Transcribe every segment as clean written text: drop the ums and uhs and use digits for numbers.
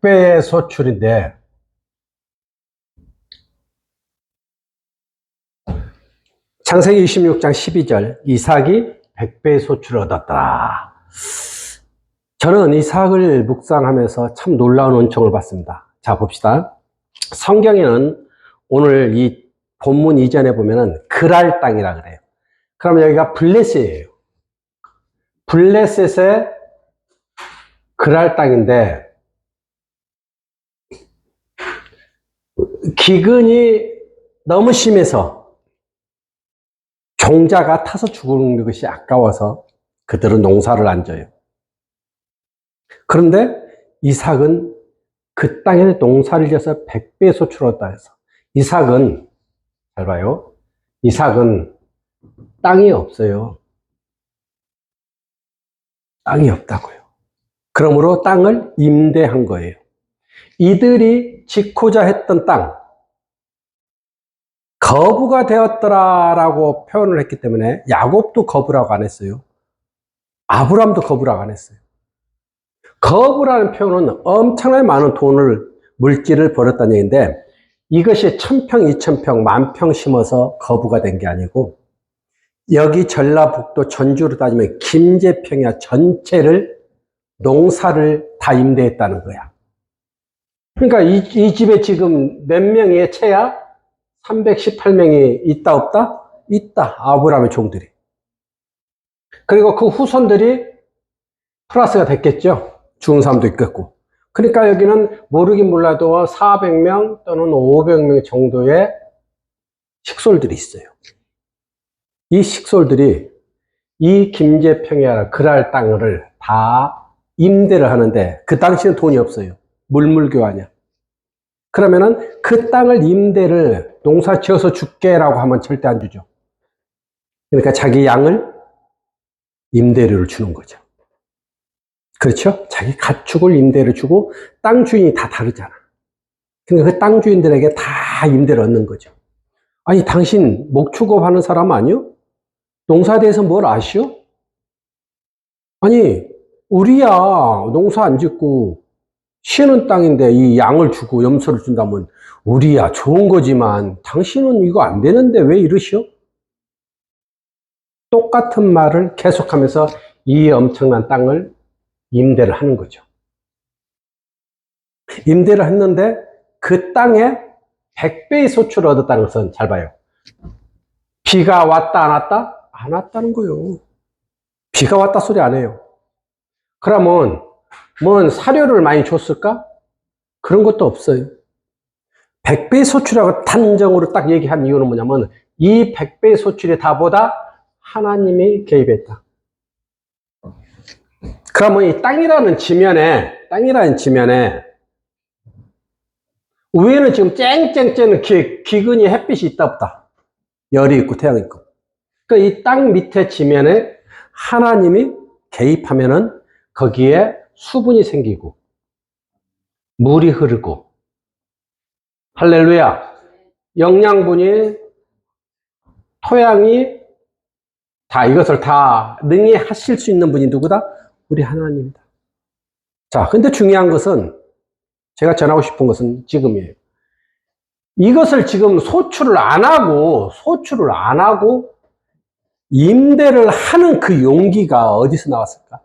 100배의 소출인데 창세기 26장 12절 이삭이 100배의 소출을 얻었더라. 저는 이삭을 묵상하면서 참 놀라운 은총을 받습니다. 자, 봅시다. 성경에는 오늘 이 본문 이전에 보면은 그랄 땅이라 그래요. 그럼 여기가 블레셋이에요. 블레셋의 그랄 땅인데 기근이 너무 심해서 종자가 타서 죽는 것이 아까워서 그들은 농사를 안 져요. 그런데 이삭은 그 땅에 농사를 져서 100배 소출을 얻었다 해서 이삭은 잘 봐요. 이삭은 땅이 없어요. 땅이 없다고요. 그러므로 땅을 임대한 거예요. 이들이 짓고자 했던 땅, 거부가 되었더라라고 표현을 했기 때문에 야곱도 거부라고 안 했어요. 아브람도 거부라고 안 했어요. 거부라는 표현은 엄청나게 많은 물질을 벌었다는 얘기인데 이것이 1000평, 2000평, 10,000평 심어서 거부가 된 게 아니고 여기 전라북도 전주로 따지면 김제평야 전체를 농사를 다 임대했다는 거야. 그러니까 이 집에 지금 몇 명이 채야 318명이 있다 없다? 있다. 아브라함의 종들이. 그리고 그 후손들이 플러스가 됐겠죠. 죽은 사람도 있겠고. 그러니까 여기는 모르긴 몰라도 400명 또는 500명 정도의 식솔들이 있어요. 이 식솔들이 이 김제평야 그랄 땅을 다 임대를 하는데 그 당시는 돈이 없어요. 물물교환이야. 그러면은 그 땅을 임대를 농사 지어서 줄게라고 하면 절대 안 주죠. 그러니까 자기 양을 임대료를 주는 거죠. 그렇죠? 자기 가축을 임대를 주고 땅 주인이 다 다르잖아. 그러니까 그 땅 주인들에게 다 임대를 얻는 거죠. 아니 당신 목축업 하는 사람 아니요? 농사에 대해서 뭘 아시오? 아니 우리야 농사 안 짓고 쉬는 땅인데 이 양을 주고 염소를 준다면 우리야 좋은 거지만 당신은 이거 안 되는데 왜 이러시오? 똑같은 말을 계속하면서 이 엄청난 땅을 임대를 하는 거죠. 임대를 했는데 그 땅에 100배의 소출을 얻었다는 것은 잘 봐요. 비가 왔다 안 왔다? 안 왔다는 거예요. 비가 왔다 소리 안 해요. 그러면 뭔 사료를 많이 줬을까? 그런 것도 없어요. 100배의 소출이라고 단정으로 딱 얘기한 이유는 뭐냐면 이 100배의 소출이 다보다 하나님이 개입했다. 그러면 이 땅이라는 지면에 위에는 지금 쨍쨍쨍 기근이 햇빛이 있다 없다. 열이 있고 태양이 있고. 그러니까 이 땅 밑에 지면에 하나님이 개입하면은 거기에 수분이 생기고 물이 흐르고 할렐루야 영양분이 토양이 다 이것을 다 능히 하실 수 있는 분이 누구다? 우리 하나님이다. 자, 근데 중요한 것은 제가 전하고 싶은 것은 지금이에요. 이것을 지금 소출을 안 하고 임대를 하는 그 용기가 어디서 나왔을까?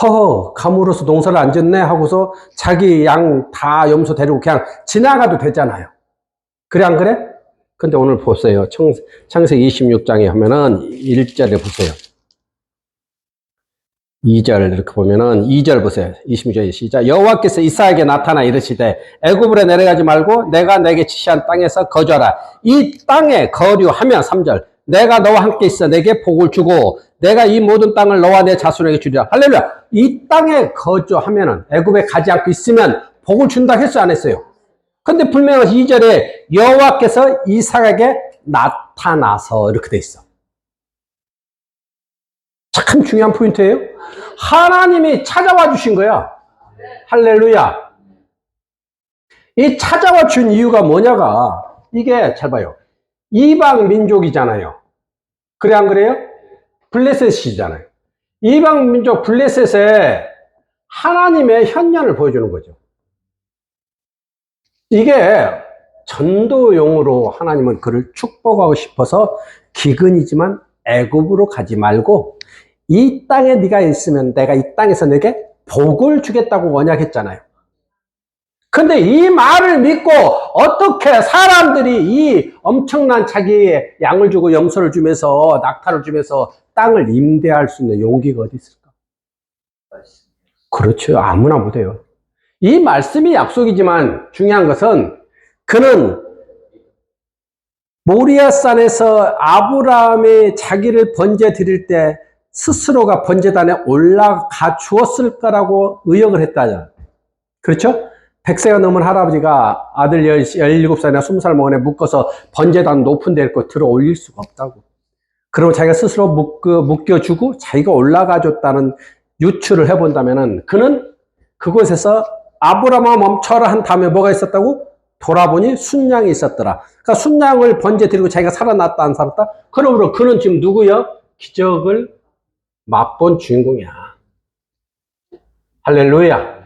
허허, 감으로서 농사를 안 짓네 하고서 자기 양 다 염소 데리고 그냥 지나가도 되잖아요. 그래, 안 그래? 근데 오늘 보세요. 창세기 26장에 하면은 1절에 보세요. 2절 이렇게 보면은 2절 보세요. 26절 시작. 여호와께서 이삭에게 나타나 이르시되 애굽으로 내려가지 말고 내가 내게 지시한 땅에서 거주하라. 이 땅에 거류하면 3절. 내가 너와 함께 있어 내게 복을 주고 내가 이 모든 땅을 너와 내 자손에게 주리라. 할렐루야. 이 땅에 거주하면은 애굽에 가지 않고 있으면 복을 준다 했어 안 했어요? 근데 분명히 2절에 여호와께서 이삭에게 나타나서 이렇게 돼 있어. 참 중요한 포인트예요. 하나님이 찾아와 주신 거야. 할렐루야. 이 찾아와 준 이유가 뭐냐가 이게 잘 봐요. 이방 민족이잖아요. 그래 안 그래요? 블레셋이잖아요. 이방 민족 블레셋에 하나님의 현년을 보여주는 거죠. 이게 전도용으로 하나님은 그를 축복하고 싶어서 기근이지만 애굽으로 가지 말고 이 땅에 네가 있으면 내가 이 땅에서 내게 복을 주겠다고 언약했잖아요. 근데 이 말을 믿고 어떻게 사람들이 이 엄청난 자기의 양을 주고 염소를 주면서 낙타를 주면서 땅을 임대할 수 있는 용기가 어디 있을까? 그렇죠. 아무나 못해요. 이 말씀이 약속이지만 중요한 것은 그는 모리아산에서 아브라함이 자기를 번제 드릴 때 스스로가 번제단에 올라가 주었을 거라고 의역을 했다죠. 그렇죠? 100세가 넘은 할아버지가 아들 17살이나 20살 먹은에 묶어서 번제단 높은 데를 들어 올릴 수가 없다고. 그리고 자기가 스스로 묶여주고 자기가 올라가 줬다는 유추를 해본다면은 그는 그곳에서 아브라함아 멈춰라 한 다음에 뭐가 있었다고? 돌아보니 순양이 있었더라. 그러니까 순양을 번제 드리고 자기가 살아났다 안 살았다? 그러므로 그는 지금 누구야? 기적을 맛본 주인공이야. 할렐루야.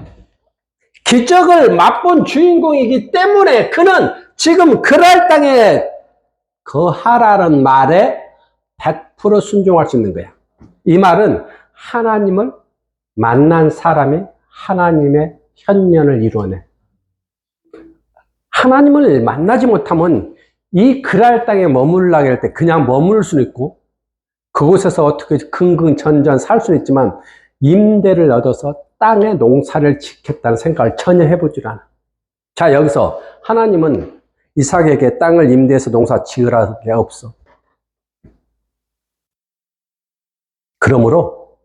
기적을 맛본 주인공이기 때문에 그는 지금 그랄 땅에 거하라는 말에 100% 순종할 수 있는 거야. 이 말은 하나님을 만난 사람이 하나님의 현년을 이루어내. 하나님을 만나지 못하면 이 그랄 땅에 머물라고 할 때 그냥 머물 수는 있고 그곳에서 어떻게 긍긍전전 살 수는 있지만 임대를 얻어서 땅의 농사를 짓겠다는 생각을 전혀 해보질 않아. 자, 여기서 하나님은 이삭에게 땅을 임대해서 농사 지으라는 게 없어. 그러므로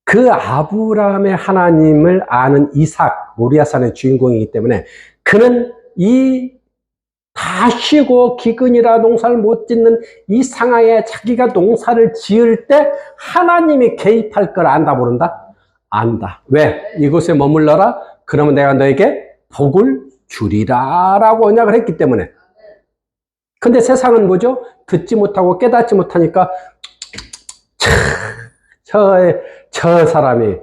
그 아브라함의 하나님을 아는 이삭, 모리아산의 주인공이기 때문에 그는 이 다 쉬고 기근이라 농사를 못 짓는 이 상황에 자기가 농사를 지을 때 하나님이 개입할 걸 안다 모른다? 안다. 왜? 이곳에 머물러라? 그러면 내가 너에게 복을 주리라 라고 언약을 했기 때문에. 근데 세상은 뭐죠? 듣지 못하고 깨닫지 못하니까 저 사람이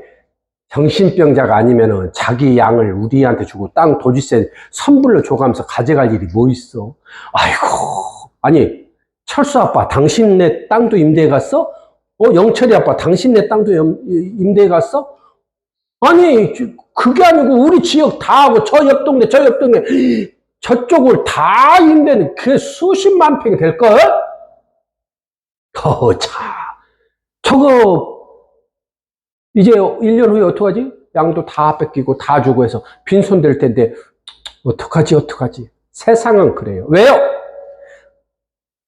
정신병자가 아니면은 자기 양을 우리한테 주고 땅 도지세 선불로 줘가면서 가져갈 일이 뭐 있어? 아이고, 아니 철수 아빠 당신네 땅도 임대해 갔어? 영철이 아빠 당신네 땅도 임대해 갔어? 아니 그게 아니고 우리 지역 다 하고 저 옆 동네 저쪽을 다 임대는 그게 수십만 평이 될걸? 저거 이제 1년 후에 어떡하지? 양도 다 뺏기고 다 주고 해서 빈손 될 텐데 어떡하지? 세상은 그래요. 왜요?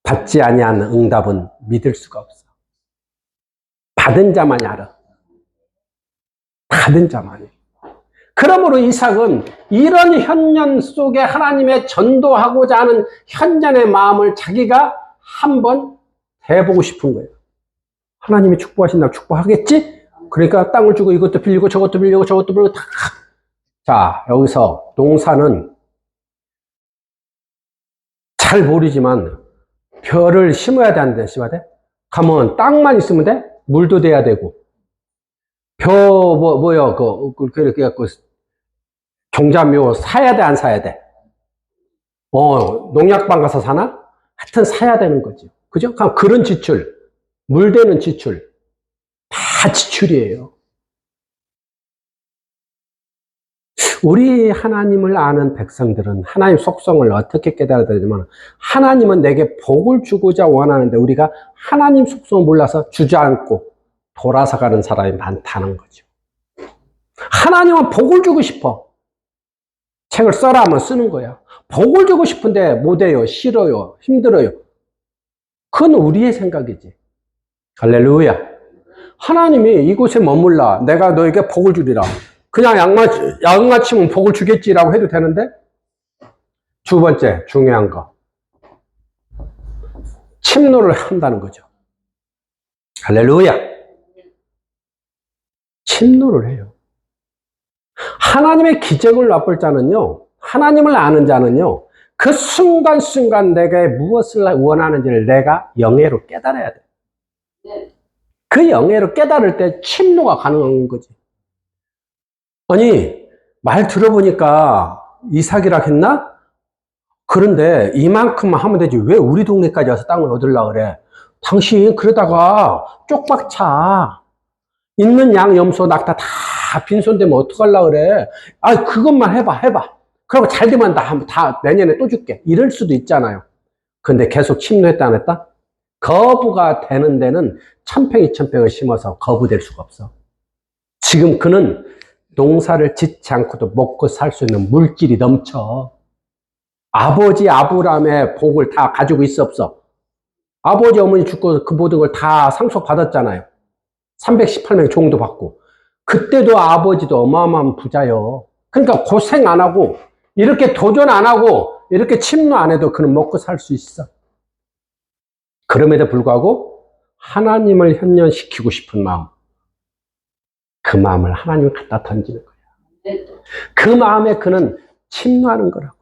받지 아니한 응답은 믿을 수가 없어. 받은 자만이 알아. 받은 자만이. 그러므로 이삭은 이런 현년 속에 하나님의 전도하고자 하는 현년의 마음을 자기가 한번 해보고 싶은 거예요. 하나님이 축복하신다고 축복하겠지? 그러니까 땅을 주고 이것도 빌리고 저것도 빌리고 저것도 빌리고 다. 자, 여기서 농사는 잘 모르지만 벼를 심어야 돼, 안 돼? 심어야 돼? 가면 땅만 있으면 돼? 물도 돼야 되고. 그렇게 갖고 종자묘 사야 돼, 안 사야 돼? 농약방 가서 사나? 하여튼 사야 되는 거지. 그죠? 그런 지출, 물 되는 지출. 다 지출이에요. 우리 하나님을 아는 백성들은 하나님 속성을 어떻게 깨달아야 되냐면 하나님은 내게 복을 주고자 원하는데 우리가 하나님 속성을 몰라서 주저앉고 돌아서 가는 사람이 많다는 거죠. 하나님은 복을 주고 싶어. 책을 써라 하면 쓰는 거야. 복을 주고 싶은데 못해요. 싫어요. 힘들어요. 그건 우리의 생각이지. 할렐루야. 하나님이 이곳에 머물라. 내가 너에게 복을 주리라. 그냥 양마치면 복을 주겠지라고 해도 되는데 두 번째 중요한 거. 침노를 한다는 거죠. 할렐루야. 침노를 해요. 하나님의 기적을 맛볼 자는요. 하나님을 아는 자는요. 그 순간순간 내가 무엇을 원하는지를 내가 영예로 깨달아야 돼. 그 영예로 깨달을 때 침노가 가능한 거지. 아니, 말 들어보니까 이삭이라 했나? 그런데 이만큼만 하면 되지. 왜 우리 동네까지 와서 땅을 얻으려고 그래? 당신 그러다가 쪽박 차. 있는 양, 염소, 낙타 다 빈손되면 어떡하려고 그래? 아, 그것만 해봐. 그러고 잘 되면 다 내년에 또 줄게. 이럴 수도 있잖아요. 근데 계속 침노했다 안 했다? 거부가 되는 데는 천평을 심어서 거부될 수가 없어. 지금 그는 농사를 짓지 않고도 먹고 살 수 있는 물질이 넘쳐. 아버지 아브라함의 복을 다 가지고 있어 없어? 아버지 어머니 죽고 그 모든 걸 다 상속받았잖아요. 318명 종도 받고. 그때도 아버지도 어마어마한 부자요. 그러니까 고생 안 하고 이렇게 도전 안 하고 이렇게 침노 안 해도 그는 먹고 살 수 있어. 그럼에도 불구하고 하나님을 현현시키고 싶은 마음, 그 마음을 하나님을 갖다 던지는 거야. 그 마음에 그는 침노하는 거라고.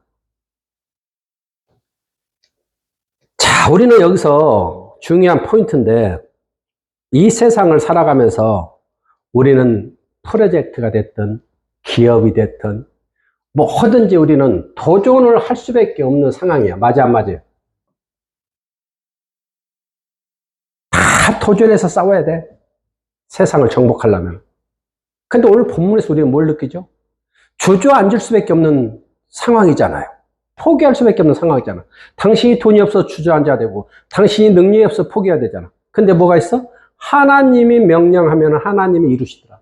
자, 우리는 여기서 중요한 포인트인데, 이 세상을 살아가면서 우리는 프로젝트가 됐든 기업이 됐든 뭐든지 우리는 도전을 할 수밖에 없는 상황이야. 맞아 안 맞아요? 다 도전해서 싸워야 돼. 세상을 정복하려면. 근데 오늘 본문에서 우리는 뭘 느끼죠? 주저앉을 수밖에 없는 상황이잖아요. 포기할 수밖에 없는 상황이잖아. 당신이 돈이 없어 주저앉아야 되고 당신이 능력이 없어 포기해야 되잖아. 근데 뭐가 있어? 하나님이 명령하면 하나님이 이루시더라.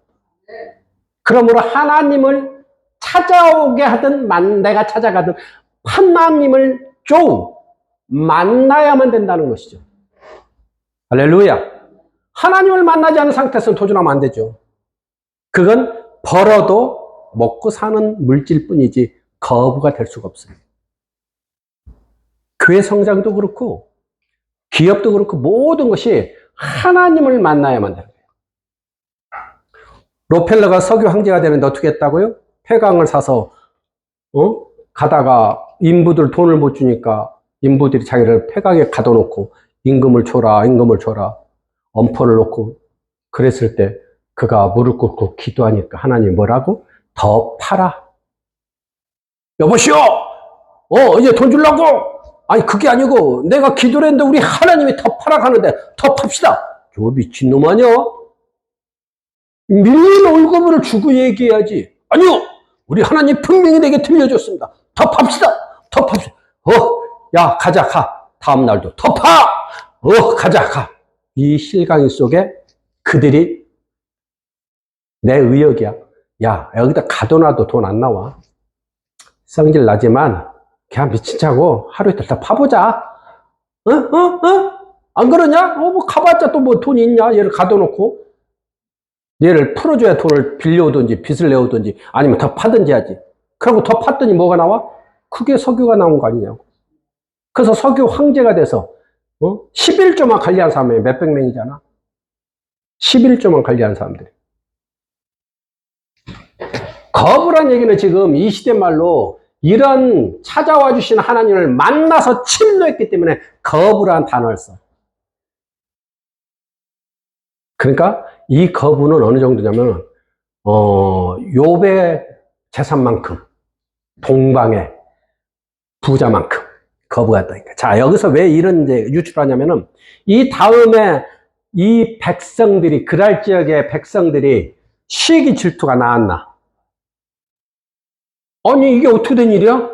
그러므로 하나님을 찾아오게 하든 내가 찾아가든 하나님을 좀 만나야만 된다는 것이죠. 할렐루야. 하나님을 만나지 않은 상태에서는 도전하면 안 되죠. 그건 벌어도 먹고 사는 물질뿐이지 거부가 될 수가 없어요. 교회 성장도 그렇고 기업도 그렇고 모든 것이 하나님을 만나야만 되는 거예요. 로펠러가 석유 황제가 되는데 어떻게 했다고요? 폐광을 사서 가다가 인부들 돈을 못 주니까 인부들이 자기를 폐광에 가둬놓고 임금을 줘라 엄포를 놓고 그랬을 때 그가 무릎 꿇고 기도하니까 하나님이 뭐라고? 더 팔아. 여보시오! 이제 돈 주려고! 아니, 그게 아니고, 내가 기도를 했는데 우리 하나님이 더 팔아 가는데, 더 팝시다! 저 미친놈 아니야? 밀린 월급을 주고 얘기해야지. 아니요! 우리 하나님 분명히 내게 들려줬습니다. 더 팝시다! 야, 가자, 가. 다음 날도 더 파! 가자, 가. 이 실강이 속에 그들이 내 의욕이야. 야, 여기다 가둬놔도 돈 안 나와. 성질 나지만 그냥 미친 자고 하루 이틀 다 파보자. 안 그러냐? 뭐 가봤자 또 뭐 돈이 있냐? 얘를 가둬놓고 얘를 풀어줘야 돈을 빌려오든지 빚을 내오든지 아니면 더 파든지 하지. 그리고 더 팠더니 뭐가 나와? 그게 석유가 나온 거 아니냐고. 그래서 석유 황제가 돼서 11조만 관리한 사람이 몇백 명이잖아. 11조만 관리한 사람들이. 거부란 얘기는 지금 이 시대 말로 이런 찾아와 주신 하나님을 만나서 침노했기 때문에 거부란 단어를 써. 그러니까 이 거부는 어느 정도냐면 욥의 재산만큼 동방의 부자만큼 거부가 있다니까. 자, 여기서 왜 이런 이제 유출하냐면은 이 다음에 이 백성들이 그랄 지역의 백성들이 시기 질투가 나왔나? 아니, 이게 어떻게 된 일이야?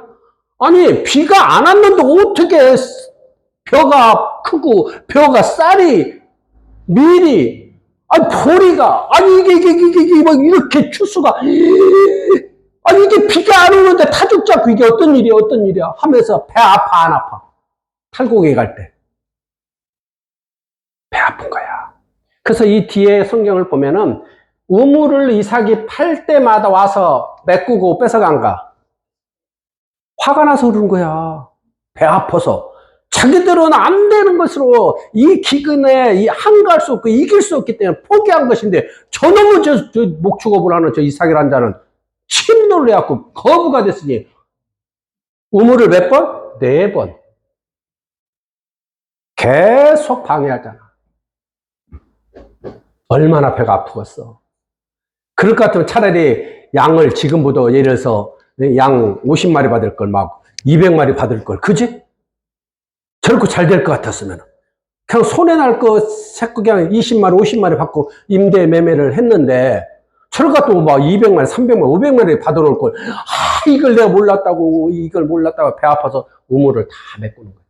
아니, 비가 안 왔는데 어떻게 벼가 크고, 벼가 쌀이, 밀이, 아니, 보리가, 아니, 이게, 막 이렇게 추수가, 아니, 이게 비가 안 오는데 타죽 잡고 이게 어떤 일이야? 하면서 배 아파, 안 아파? 탈곡에 갈 때. 배 아픈 거야. 그래서 이 뒤에 성경을 보면은, 우물을 이삭이 팔 때마다 와서 메꾸고 뺏어간가? 화가 나서 그런 거야. 배 아파서. 자기들은 안 되는 것으로 이 기근에 한가할 수 없고 이길 수 없기 때문에 포기한 것인데 저놈은 저 목축업을 하는 저 이삭이라는 자는 침노를 해갖고 거부가 됐으니 우물을 몇 번? 4번. 계속 방해하잖아. 얼마나 배가 아프겠어. 그럴 것 같으면 차라리 양을 지금보다 예를 들어서 양 50마리 받을 걸 막 200마리 받을 걸, 그지? 저렇게 잘 될 것 같았으면. 그냥 손해 날 거 새거 그냥 20마리, 50마리 받고 임대 매매를 했는데, 저렇게 또 막 200마리, 300마리, 500마리 받아놓을 걸, 이걸 내가 몰랐다고, 이걸 몰랐다고 배 아파서 우물을 다 메꾸는 거예요.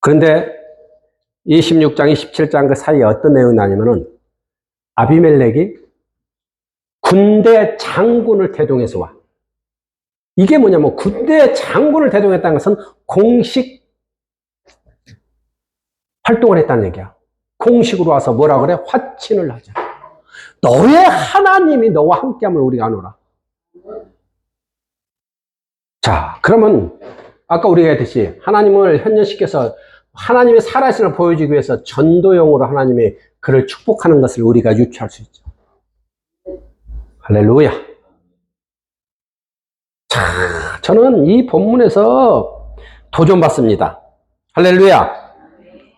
그런데 26장, 27장 그 사이에 어떤 내용이 나냐면은, 아비멜렉이 군대 장군을 대동해서 와. 이게 뭐냐면, 군대 장군을 대동했다는 것은 공식 활동을 했다는 얘기야. 공식으로 와서 뭐라 그래? 화친을 하자. 너의 하나님이 너와 함께함을 우리가 아노라. 자, 그러면 아까 우리가 했듯이 하나님을 현현시켜서 하나님의 살아있음을 보여주기 위해서 전도용으로 하나님이 그를 축복하는 것을 우리가 유추할 수 있죠. 할렐루야. 자, 저는 이 본문에서 도전받습니다. 할렐루야.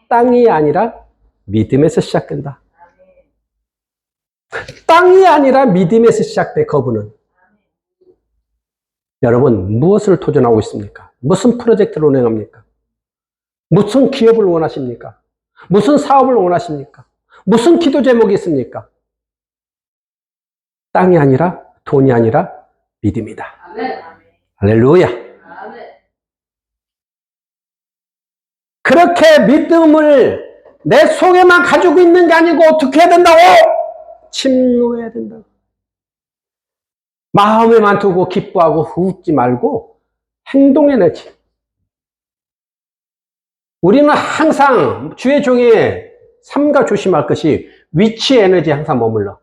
땅이 아니라 믿음에서 시작된다. 땅이 아니라 믿음에서 시작돼, 거부는. 여러분, 무엇을 도전하고 있습니까? 무슨 프로젝트를 운행합니까? 무슨 기업을 원하십니까? 무슨 사업을 원하십니까? 무슨 기도 제목이 있습니까? 땅이 아니라, 돈이 아니라 믿음이다. 아멘. 할렐루야. 아멘. 그렇게 믿음을 내 속에만 가지고 있는 게 아니고 어떻게 해야 된다고? 침노해야 된다고. 마음에만 두고 기뻐하고 웃지 말고 행동해내지. 우리는 항상 주의 종의 삼가 조심할 것이 위치 에너지 항상 머물러.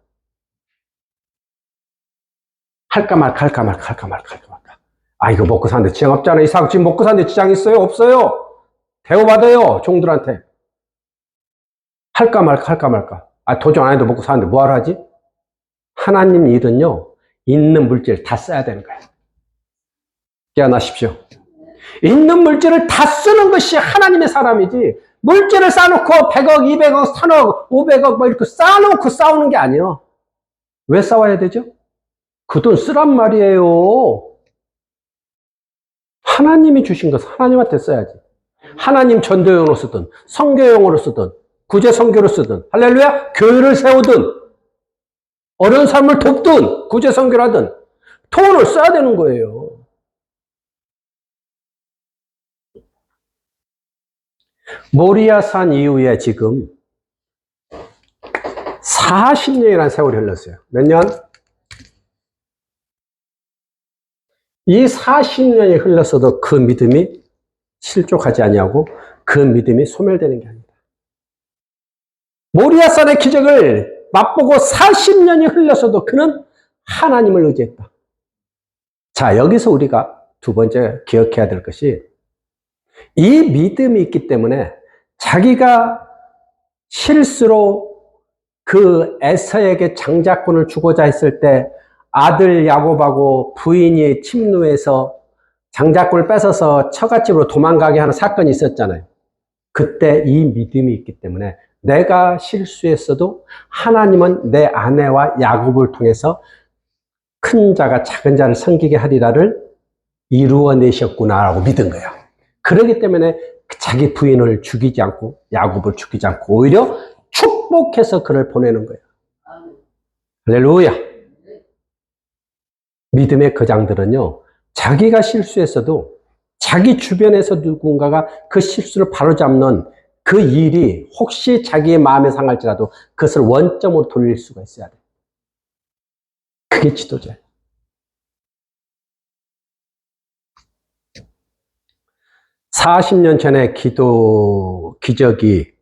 할까 말까 할까 말까 할까 말까 할까 말까. 아, 이거 먹고 사는데 지장 없잖아. 이 사람 지금 먹고 사는데 지장 있어요? 없어요? 대우받아요, 종들한테. 할까 말까 할까 말까. 아, 도전 안 해도 먹고 사는데 뭐하러 하지? 하나님 일은요, 있는 물질 다 써야 되는 거예요. 깨어나십시오. 있는 물질을 다 쓰는 것이 하나님의 사람이지, 물질을 쌓아놓고 100억, 200억, 3억, 500억 뭐 이렇게 쌓아놓고 싸우는 게 아니에요. 왜 싸워야 되죠? 그 돈 쓰란 말이에요. 하나님이 주신 것을 하나님한테 써야지. 하나님 전도용으로 쓰든, 선교용으로 쓰든, 구제 선교로 쓰든, 할렐루야, 교회를 세우든, 어려운 삶을 돕든, 구제 선교를 하든, 돈을 써야 되는 거예요. 모리아산 이후에 지금 40년이라는 세월이 흘렀어요. 몇 년? 이 40년이 흘렀어도 그 믿음이 실족하지 아니하고 그 믿음이 소멸되는 게 아니다. 모리아산의 기적을 맛보고 40년이 흘렀어도 그는 하나님을 의지했다. 자, 여기서 우리가 두 번째 기억해야 될 것이, 이 믿음이 있기 때문에 자기가 실수로 그 에서에게 장자권을 주고자 했을 때 아들 야곱하고 부인이 침노해서 장자권을 뺏어서 처갓집으로 도망가게 하는 사건이 있었잖아요. 그때 이 믿음이 있기 때문에 내가 실수했어도 하나님은 내 아내와 야곱을 통해서 큰 자가 작은 자를 섬기게 하리라를 이루어내셨구나라고 믿은 거야. 그렇기 때문에 자기 부인을 죽이지 않고 야곱을 죽이지 않고 오히려 축복해서 그를 보내는 거예요. 할렐루야. 믿음의 거장들은요, 자기가 실수했어도 자기 주변에서 누군가가 그 실수를 바로잡는 그 일이 혹시 자기의 마음에 상할지라도 그것을 원점으로 돌릴 수가 있어야 돼. 그게 지도자예요. (40년) 전에 기적의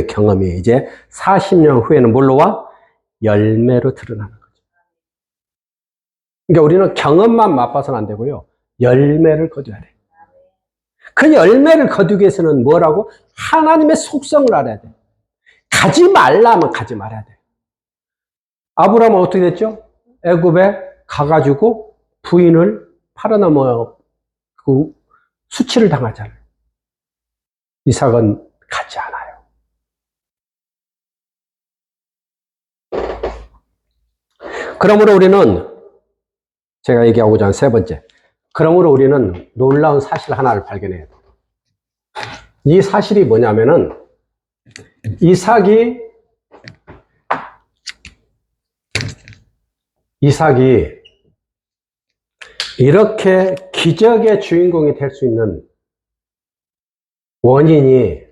경험이 이제 40년 후에는 뭘로 와? 열매로 드러나는 거죠. 그러니까 우리는 경험만 맛봐서는 안 되고요, 열매를 거둬야 돼. 그 열매를 거두기 위해서는 뭐라고? 하나님의 속성을 알아야 돼. 가지 말라면 가지 말아야 돼. 아브라함은 어떻게 됐죠? 애굽에 가가지고 부인을 팔아넘어 그 수치를 당하잖아요. 이삭은 가지 않아요. 그러므로 우리는, 제가 얘기하고자 하는 세 번째, 그러므로 우리는 놀라운 사실 하나를 발견해야 돼요. 이 사실이 뭐냐면은, 이삭이 이렇게 기적의 주인공이 될 수 있는 원인이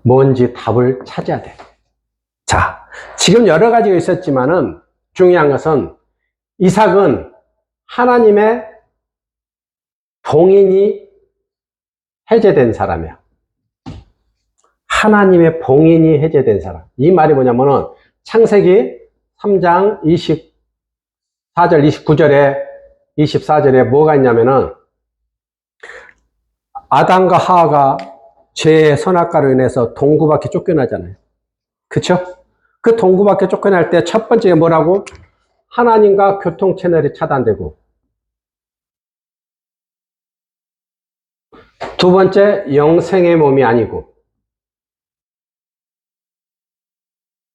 뭔지 답을 찾아야 돼. 자, 지금 여러 가지가 있었지만은 중요한 것은 이삭은 하나님의 봉인이 해제된 사람이야. 하나님의 봉인이 해제된 사람. 이 말이 뭐냐면은 창세기 3장 24절, 29절에, 24절에 뭐가 있냐면은 아담과 하와가 죄의 선악과로 인해서 동굴밖에 쫓겨나잖아요. 그쵸? 그 동굴밖에 쫓겨날 때 첫 번째가 뭐라고? 하나님과 교통 채널이 차단되고, 두 번째, 영생의 몸이 아니고,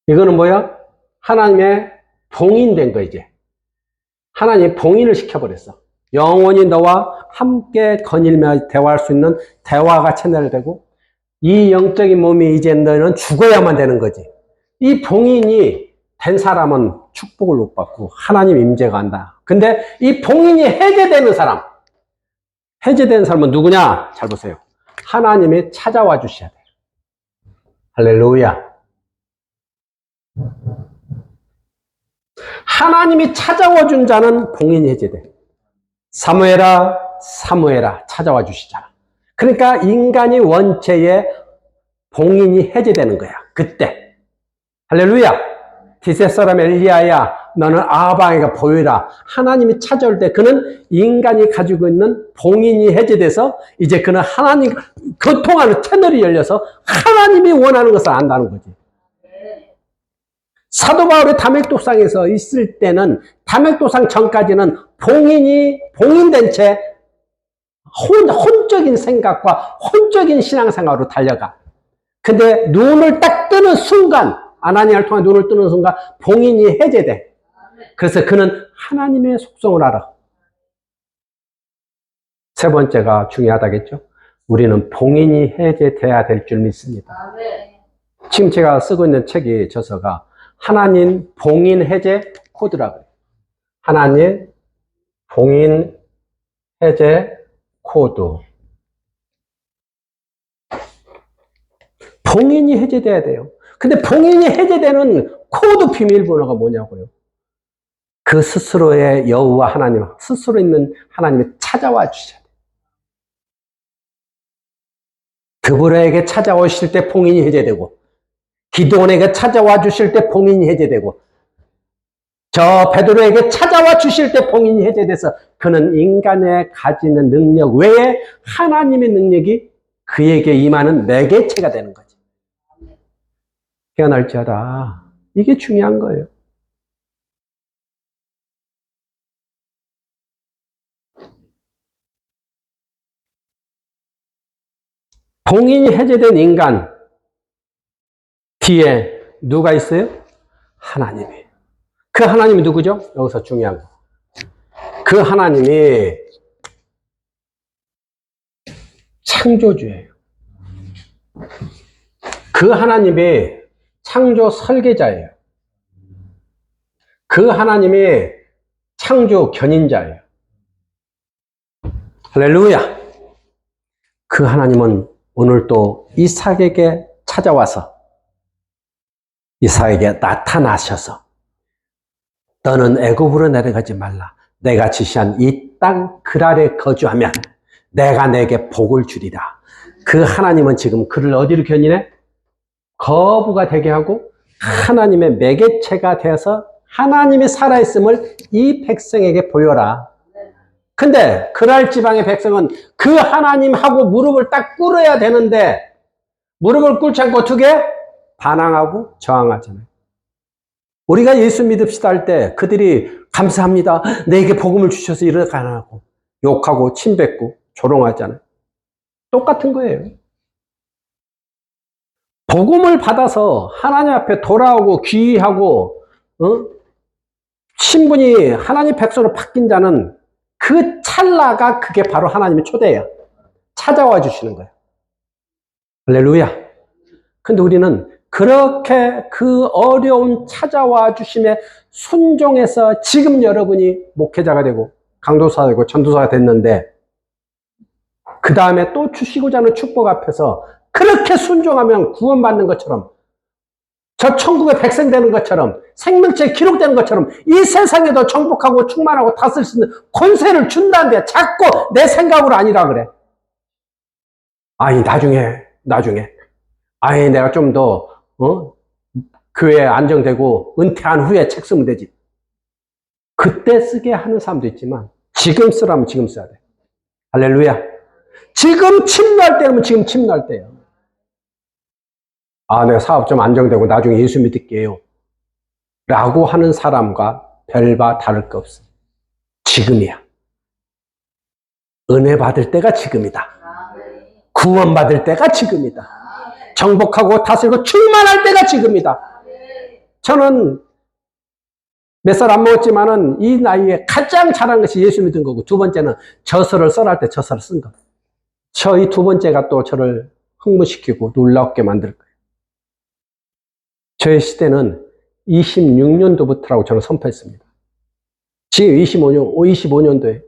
이거는 뭐야? 하나님의 봉인된 거, 이제. 하나님 봉인을 시켜버렸어. 영원히 너와 함께 거닐며 대화할 수 있는 대화가 채널되고, 이 영적인 몸이 이제 너는 죽어야만 되는 거지. 이 봉인이 된 사람은 축복을 못 받고 하나님 임재가 한다. 근데 이 봉인이 해제되는 사람은 누구냐? 잘 보세요. 하나님이 찾아와 주셔야 돼요. 할렐루야. 하나님이 찾아와 준 자는 봉인이 해제돼. 사무엘아, 사무엘아, 찾아와 주시잖아. 그러니까 인간이 원체의 봉인이 해제되는 거야. 그때. 할렐루야. 디셋 사람 엘리야야, 너는 아방에게 보이라. 하나님이 찾아올 때 그는 인간이 가지고 있는 봉인이 해제돼서 이제 그는 하나님 교통하는 채널이 열려서 하나님이 원하는 것을 안다는 거지. 사도 바울이 다맥도상에서 있을 때는, 다맥도상 전까지는 봉인된 채 혼적인 생각과 혼적인 신앙생활로 달려가. 근데 눈을 딱 뜨는 순간, 아나니아를 통해 눈을 뜨는 순간 봉인이 해제돼. 그래서 그는 하나님의 속성을 알아. 세 번째가 중요하다겠죠? 우리는 봉인이 해제돼야 될 줄 믿습니다. 지금 제가 쓰고 있는 책이, 저서가 하나님 봉인 해제 코드라고요. 하나님 봉인 해제 코드. 봉인이 해제돼야 돼요. 근데 봉인이 해제되는 코드 비밀번호가 뭐냐고요. 그 스스로의 여호와 하나님, 스스로 있는 하나님이 찾아와 주셔야 돼요. 드보라에게 찾아오실 때 봉인이 해제되고, 기드온에게 찾아와 주실 때 봉인이 해제되고, 저 베드로에게 찾아와 주실 때 봉인이 해제돼서 그는 인간의 가지는 능력 외에 하나님의 능력이 그에게 임하는 매개체가 되는 거지. 깨어날지어다. 이게 중요한 거예요. 봉인이 해제된 인간 뒤에 누가 있어요? 하나님이. 그 하나님이 누구죠? 여기서 중요한 거. 그 하나님이 창조주예요. 그 하나님이 창조 설계자예요. 그 하나님이 창조 견인자예요. 할렐루야. 그 하나님은 오늘 또 이삭에게 찾아와서 이삭에게 나타나셔서 너는 애굽으로 내려가지 말라. 내가 지시한 이 땅 그랄에 거주하면 내가 내게 복을 주리라. 그 하나님은 지금 그를 어디로 견인해? 거부가 되게 하고 하나님의 매개체가 되어서 하나님이 살아있음을 이 백성에게 보여라. 근데 그랄 지방의 백성은 그 하나님하고 무릎을 딱 꿇어야 되는데 무릎을 꿇지 않고 어떻게? 반항하고 저항하잖아요. 우리가 예수 믿읍시다 할 때 그들이 감사합니다. 내게 복음을 주셔서 이렇게 안 하고 욕하고 침뱉고 조롱하잖아요. 똑같은 거예요. 복음을 받아서 하나님 앞에 돌아오고 귀의하고 신분이 하나님 백성으로 바뀐 자는 그 찰나가 그게 바로 하나님의 초대예요. 찾아와 주시는 거예요. 할렐루야. 근데 우리는 그렇게 그 어려운 찾아와 주심에 순종해서 지금 여러분이 목회자가 되고 강도사가 되고 전도사가 됐는데 그 다음에 또 주시고자 하는 축복 앞에서 그렇게 순종하면 구원받는 것처럼 저 천국의 백성 되는 것처럼 생명체에 기록되는 것처럼 이 세상에도 정복하고 충만하고 다스릴 수 있는 권세를 준다는데 자꾸 내 생각으로 아니라 그래. 아니 나중에 아니 내가 좀 더 교회에 안정되고 은퇴한 후에 책 쓰면 되지. 그때 쓰게 하는 사람도 있지만 지금 쓰라면 지금 써야 돼. 할렐루야. 지금 침노할 때면 지금 침노할 때예요. 아, 내가 사업 좀 안정되고 나중에 예수 믿을게요. 라고 하는 사람과 별바 다를 거 없어. 지금이야. 은혜 받을 때가 지금이다. 구원 받을 때가 지금이다. 정복하고 다스리고 충만할 때가 지금이다. 저는 몇 살 안 먹었지만은 이 나이에 가장 잘한 것이 예수 믿은 거고, 두 번째는 저서를 써할 때 저서를 쓴 거. 이 두 번째가 또 저를 흥분시키고 놀랍게 만들 거예요. 저의 시대는 26년도부터라고 저는 선포했습니다. 지금 25년도에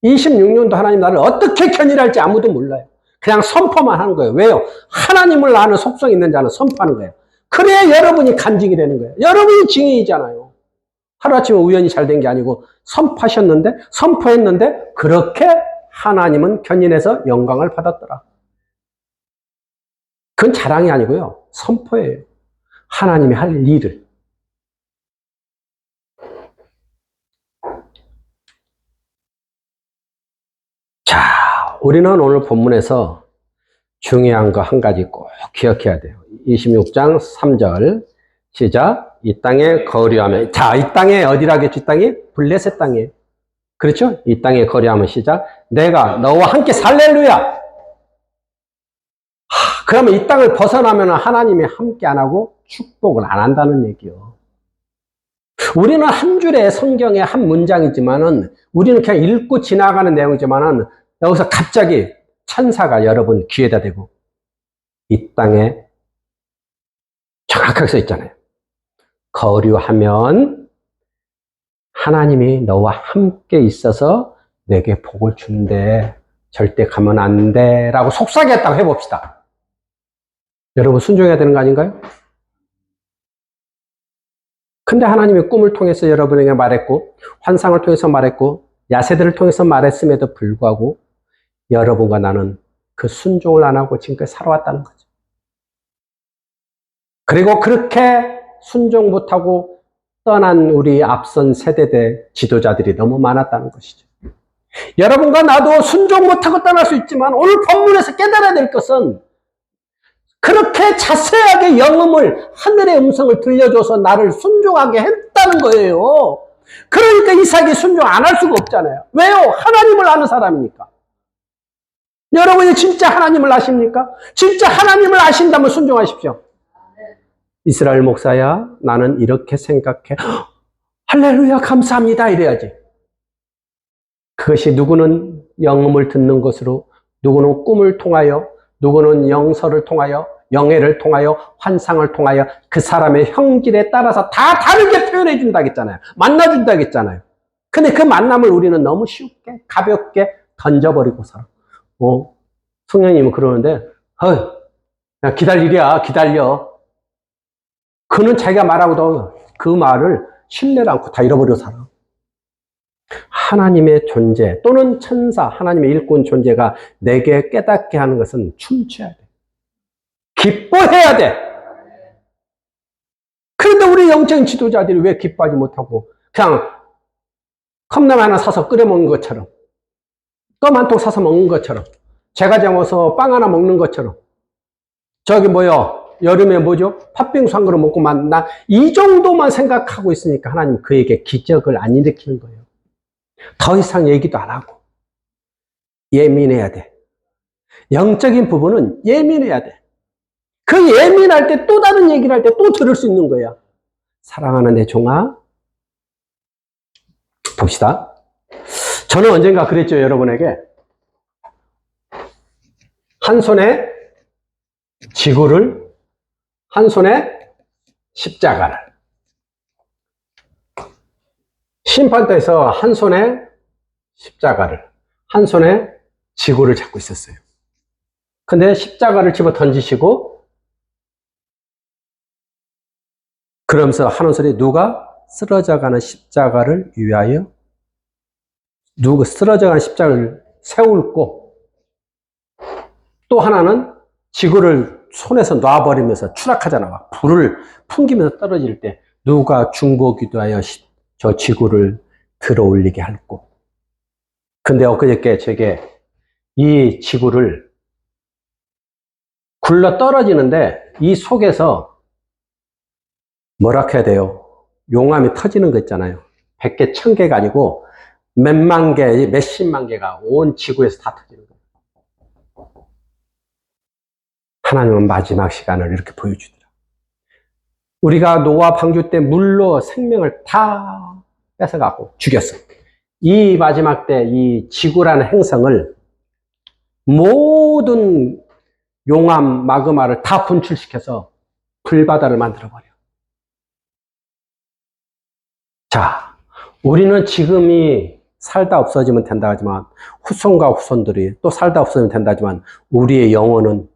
26년도 하나님 나를 어떻게 견인할지 아무도 몰라요. 그냥 선포만 하는 거예요. 왜요? 하나님을 아는 속성이 있는 자는 선포하는 거예요. 그래야 여러분이 간증이 되는 거예요. 여러분이 증인이잖아요. 하루아침에 우연히 잘 된 게 아니고 선포했는데 그렇게 하나님은 견인해서 영광을 받았더라. 그건 자랑이 아니고요. 선포예요. 하나님이 할 일을. 자, 우리는 오늘 본문에서 중요한 거 한 가지 꼭 기억해야 돼요. 26장 3절 시작. 이 땅에 거류하면, 자, 이 땅에 어디라겠지? 이 땅이 블레셋 땅이에요. 그렇죠? 이 땅에 거류하면 시작. 내가 너와 함께 살렐루야. 그러면 이 땅을 벗어나면 하나님이 함께 안 하고 축복을 안 한다는 얘기요. 우리는 한 줄의 성경의 한 문장이지만은 우리는 그냥 읽고 지나가는 내용이지만은 여기서 갑자기 천사가 여러분 귀에다 대고 이 땅에 정확하게 써 있잖아요. 거류하면 하나님이 너와 함께 있어서 내게 복을 준대. 절대 가면 안 돼. 라고 속삭였다고 해봅시다. 여러분 순종해야 되는 거 아닌가요? 근데 하나님이 꿈을 통해서 여러분에게 말했고 환상을 통해서 말했고 야세들을 통해서 말했음에도 불구하고 여러분과 나는 그 순종을 안 하고 지금까지 살아왔다는 거죠. 그리고 그렇게 순종 못하고 떠난 우리 앞선 세대대 지도자들이 너무 많았다는 것이죠. 여러분과 나도 순종 못하고 떠날 수 있지만 오늘 본문에서 깨달아야 될 것은 그렇게 자세하게 영음을 하늘의 음성을 들려줘서 나를 순종하게 했다는 거예요. 그러니까 이삭이 순종 안 할 수가 없잖아요. 왜요? 하나님을 아는 사람이니까. 여러분이 진짜 하나님을 아십니까? 진짜 하나님을 아신다면 순종하십시오. 이스라엘 목사야, 나는 이렇게 생각해. 할렐루야, 감사합니다. 이래야지. 그것이 누구는 영음을 듣는 것으로, 누구는 꿈을 통하여, 누구는 영서를 통하여, 영예를 통하여, 환상을 통하여 그 사람의 형질에 따라서 다 다르게 표현해 준다겠잖아요. 만나준다겠잖아요. 근데 그 만남을 우리는 너무 쉽게, 가볍게 던져버리고 살아. 성령님은 그러는데, 야, 기다리랴, 기다려. 그는 자기가 말하고도 그 말을 신뢰를 않고 다 잃어버리고 살아. 하나님의 존재 또는 천사, 하나님의 일꾼 존재가 내게 깨닫게 하는 것은 춤춰야 돼. 기뻐해야 돼. 그런데 우리 영적인 지도자들이 왜 기뻐하지 못하고 그냥 컵라면 하나 사서 끓여 먹는 것처럼, 껌 한 통 사서 먹는 것처럼, 제가 잡아서 빵 하나 먹는 것처럼, 저기 여름에 팥빙수 한 그릇 먹고 만나 이 정도만 생각하고 있으니까 하나님 그에게 기적을 안 일으키는 거예요. 더 이상 얘기도 안 하고 예민해야 돼. 영적인 부분은 예민해야 돼. 그 예민할 때 또 다른 얘기를 할 때 또 들을 수 있는 거야. 사랑하는 내 종아. 봅시다. 저는 언젠가 그랬죠, 여러분에게. 한 손에 지구를, 한 손에 십자가를. 심판대에서 한 손에 십자가를, 한 손에 지구를 잡고 있었어요. 근데 십자가를 집어 던지시고, 그러면서 하는 소리, 누가 쓰러져가는 십자가를 위하여, 누가 쓰러져가는 십자가를 세울고, 또 하나는 지구를 손에서 놔버리면서 추락하잖아. 불을 풍기면서 떨어질 때 누가 중보기도하여 저 지구를 들어 올리게 할고. 근데 엊그저께 제게 이 지구를 굴러 떨어지는데 이 속에서 뭐라 해야 돼요? 용암이 터지는 거 있잖아요. 100개, 1000개가 아니고 몇만 개, 몇십만 개가 온 지구에서 다 터지는 거예요. 하나님은 마지막 시간을 이렇게 보여주더라. 우리가 노아 방주 때 물로 생명을 다 뺏어가고 죽였어. 이 마지막 때 이 지구라는 행성을 모든 용암, 마그마를 다 분출시켜서 불바다를 만들어버려. 자, 우리는 지금이 살다 없어지면 된다 하지만 후손과 후손들이 또 살다 없어지면 된다 하지만 우리의 영혼은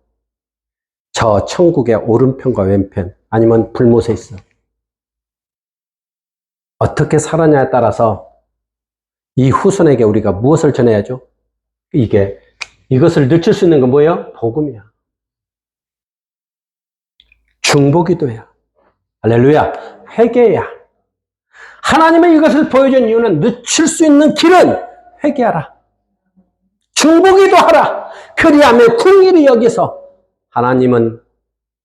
저 천국의 오른편과 왼편 아니면 불못에 있어. 어떻게 살았냐에 따라서 이 후손에게 우리가 무엇을 전해야죠? 이것을 늦출 수 있는 건 뭐예요? 복음이야. 중보기도야. 할렐루야. 회개야. 하나님의 이것을 보여준 이유는 늦출 수 있는 길은 회개하라. 중보기도하라. 그리하면 궁일이 여기서 하나님은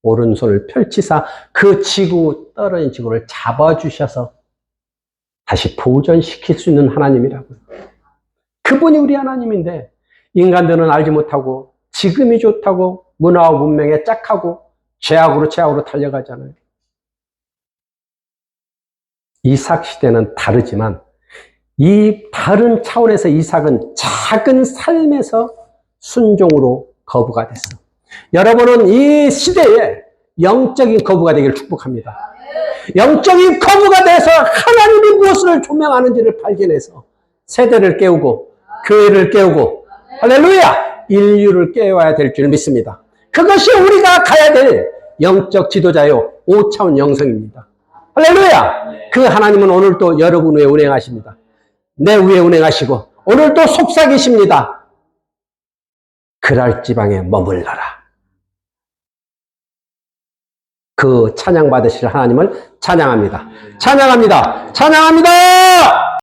오른손을 펼치사 그 지구, 떨어진 지구를 잡아주셔서 다시 보존시킬 수 있는 하나님이라고요. 그분이 우리 하나님인데 인간들은 알지 못하고 지금이 좋다고 문화와 문명에 짝하고 죄악으로 달려가잖아요. 이삭 시대는 다르지만 이 다른 차원에서 이삭은 작은 삶에서 순종으로 거부가 됐어. 여러분은 이 시대에 영적인 거부가 되기를 축복합니다. 영적인 거부가 돼서 하나님이 무엇을 조명하는지를 발견해서 세대를 깨우고 교회를 깨우고 할렐루야! 인류를 깨워야 될 줄 믿습니다. 그것이 우리가 가야 될 영적 지도자요 5차원 영성입니다. 할렐루야! 그 하나님은 오늘도 여러분 위에 운행하십니다. 내 위에 운행하시고 오늘도 속삭이십니다. 그랄 지방에 머물러라. 그 찬양 받으실 하나님을 찬양합니다. 찬양합니다. 찬양합니다.